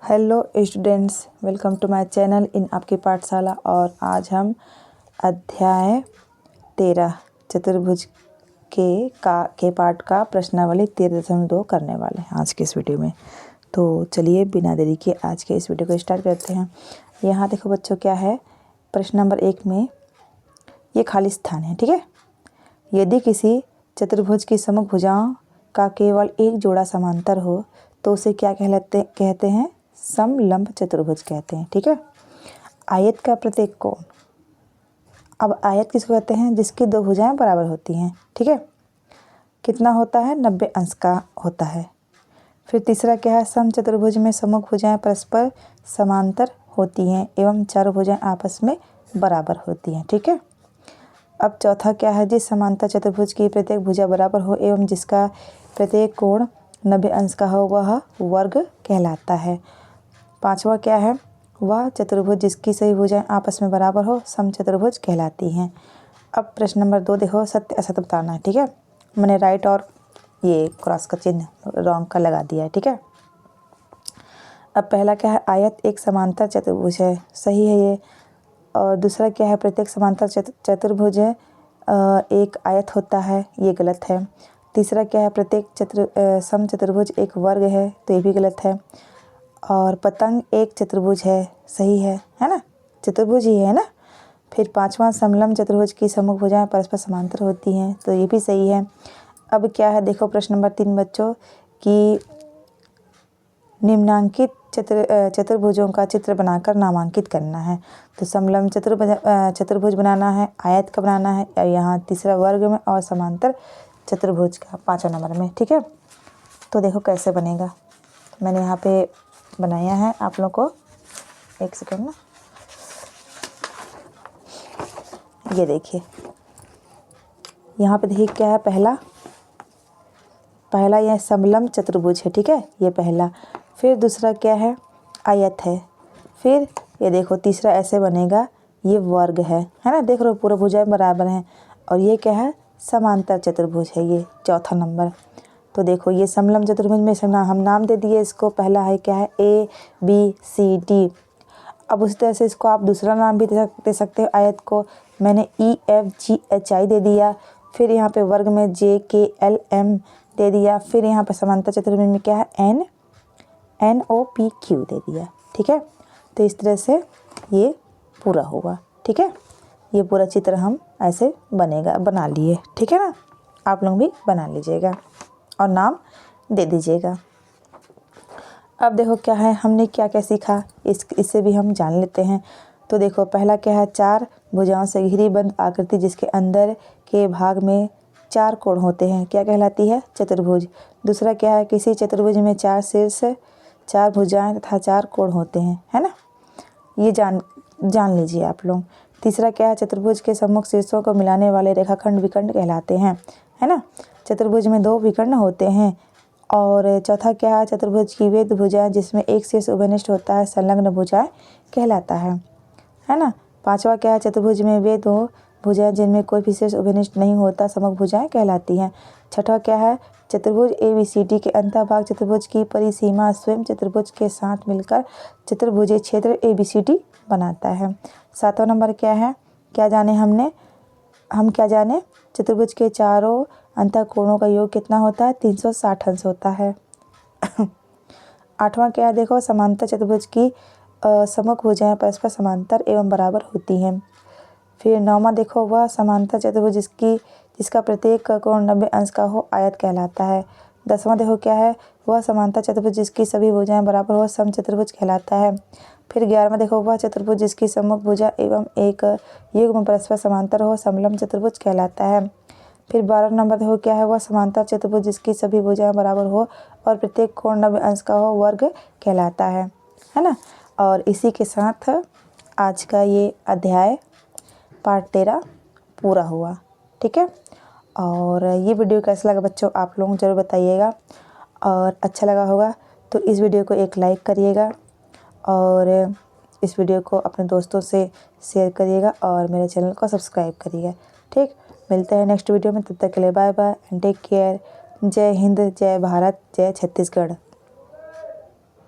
Hello students, welcome to my channel in Aapki Pathshala. और आज हम अध्याय 13 चतुर्भुज के पाठ का प्रश्नावली 13.2 करने वाले हैं आज के इस वीडियो में। तो चलिए बिना देरी के आज के इस वीडियो को स्टार्ट करते हैं। यहाँ देखो बच्चों, क्या है प्रश्न नंबर 1 में ये खाली स्थान है, ठीक है। यदि किसी चतुर्भुज की समभुज भुजाओं का केवल एक जोड़ा समांतर हो तो उसे क्या कहते हैं? समलंब चतुर्भुज कहते हैं, ठीक है। आयत का प्रत्येक कोण, अब आयत किसको कहते हैं? जिसकी दो भुजाएं बराबर होती हैं, ठीक है। कितना होता है? 90 अंश का होता है। फिर तीसरा क्या है? समचतुर्भुज में सममुख भुजाएं परस्पर समांतर होती हैं एवं चारों भुजाएं आपस में बराबर होती हैं, ठीक है। अब चौथा क्या है? जिस समांतर चतुर्भुज की प्रत्येक भुजा बराबर हो एवं जिसका प्रत्येक कोण 90 अंश का हो वह वर्ग कहलाता है। पांचवा क्या है? वह चतुर्भुज जिसकी सभी भुजाएं आपस में बराबर हो समचतुर्भुज कहलाती हैं। अब प्रश्न नंबर 2 देखो, सत्य असत्य बताना है, ठीक है। मैंने राइट और ये क्रॉस का चिन्ह रॉन्ग का लगा दिया है, ठीक है। अब पहला क्या है? आयत एक समांतर चतुर्भुज है, सही है ये। और दूसरा क्या है? प्रत्येक समांतर चतुर्भुज एक आयत होता है, ये गलत है। तीसरा क्या है? प्रत्येक समचतुर्भुज एक वर्ग है, तो ये भी गलत है। और पतंग एक चतुर्भुज है, सही है ना, चतुर्भुज ही है ना। फिर पांचवा समलंब चतुर्भुज की सममुख भुजाएं परस्पर समांतर होती हैं, तो ये भी सही है। अब क्या है देखो प्रश्न नंबर 3 बच्चों कि निम्नांकित चतुर्भुजों का चित्र बनाकर नामांकित करना है। तो समलंब चतुर्भुज बनाना है, आयत का बनाना है, और यहाँ तीसरा वर्ग में और समांतर चतुर्भुज का 5वें नंबर में, ठीक है। तो देखो कैसे बनेगा, मैंने यहाँ पे बनाया है आप लोग को, एक सेकंड ना। ये देखिए यहाँ पे देखिए क्या है, पहला यह समलंब चतुर्भुज है, ठीक है, ये पहला। फिर दूसरा क्या है? आयत है। फिर ये देखो तीसरा ऐसे बनेगा, ये वर्ग है ना, देख रहे हो पूरा भुजाएं बराबर हैं। और ये क्या है? समांतर चतुर्भुज है, ये चौथा नंबर। तो देखो ये समलंब चतुर्भुज में हम नाम दे दिए इसको, पहला है क्या है? ABCD। अब उसी तरह से इसको आप दूसरा नाम भी दे सकते हो आयत को, मैंने EFGHI दे दिया। फिर यहाँ पे वर्ग में JKLM दे दिया। फिर यहाँ पे समांतर चतुर्भुज में क्या है? NOPQ दे दिया, ठीक है। तो इस तरह से ये पूरा होगा, ठीक है। ये पूरा चित्र हम ऐसे बना लिए, ठीक है ना। आप लोग भी बना लीजिएगा और नाम दे दीजिएगा। अब देखो क्या है, हमने क्या क्या सीखा इससे भी हम जान लेते हैं। तो देखो पहला क्या है? 4 भुजाओं से घिरी बंद आकृति जिसके अंदर के भाग में 4 कोण होते हैं क्या कहलाती है? चतुर्भुज। दूसरा क्या है? किसी चतुर्भुज में 4 शीर्ष, 4 भुजाएं तथा 4 कोण होते हैं, है ना। ये जान लीजिए आप लोग। तीसरा क्या है? चतुर्भुज के सम्मुख शीर्षों को मिलाने वाले रेखाखंड विकर्ण कहलाते हैं, है ना। चतुर्भुज में 2 विकर्ण होते हैं। और चौथा क्या है? चतुर्भुज की वे भुजाएं जिसमें एक शीर्ष उभयनिष्ठ होता है संलग्न भुजाएं कहलाता है ना। पांचवा क्या है? चतुर्भुज में वे 2 भुजाएं जिनमें कोई भी शीर्ष उभयनिष्ठ नहीं होता सममुख भुजाएं कहलाती हैं। छठा क्या है? चतुर्भुज ABCD के अंतःभाग चतुर्भुज की परिसीमा स्वयं चतुर्भुज के साथ मिलकर चतुर्भुजीय क्षेत्र ABCD बनाता है। 7वां नंबर क्या है? हम क्या जाने? चतुर्भुज के चारों अंतःकोणों का योग कितना होता है? 360 अंश होता है। 8वां क्या है? देखो समांतर चतुर्भुज की सममुख भुजाएं परस्पर समांतर एवं बराबर होती हैं। फिर 9वां देखो, वह समांतर चतुर्भुज जिसका प्रत्येक कोण 90 अंश का हो आयत कहलाता है। 10वां देखो क्या है? वह समांतर चतुर्भुज जिसकी सभी भुजाएं बराबर हो समचतुर्भुज कहलाता है। फिर 11वां देखो, वह चतुर्भुज जिसकी सम्मुख भुजा एवं एक युग्म परस्पर समांतर हो समलंब चतुर्भुज कहलाता है। फिर 12 नंबर देखो क्या है? वह समांतर चतुर्भुज जिसकी सभी भुजाएं बराबर हो और प्रत्येक कोण 90 अंश का हो वर्ग कहलाता है ना। और इसी के साथ आज का ये अध्याय पार्ट 13 पूरा हुआ, ठीक है। और ये वीडियो कैसा लगा बच्चों आप लोग ज़रूर बताइएगा, और अच्छा लगा होगा तो इस वीडियो को एक लाइक करिएगा और इस वीडियो को अपने दोस्तों से शेयर करिएगा और मेरे चैनल को सब्सक्राइब करिएगा, ठीक। मिलते हैं नेक्स्ट वीडियो में, तब तक के लिए bye bye and take care. जय हिंद, जय भारत, जय छत्तीसगढ़।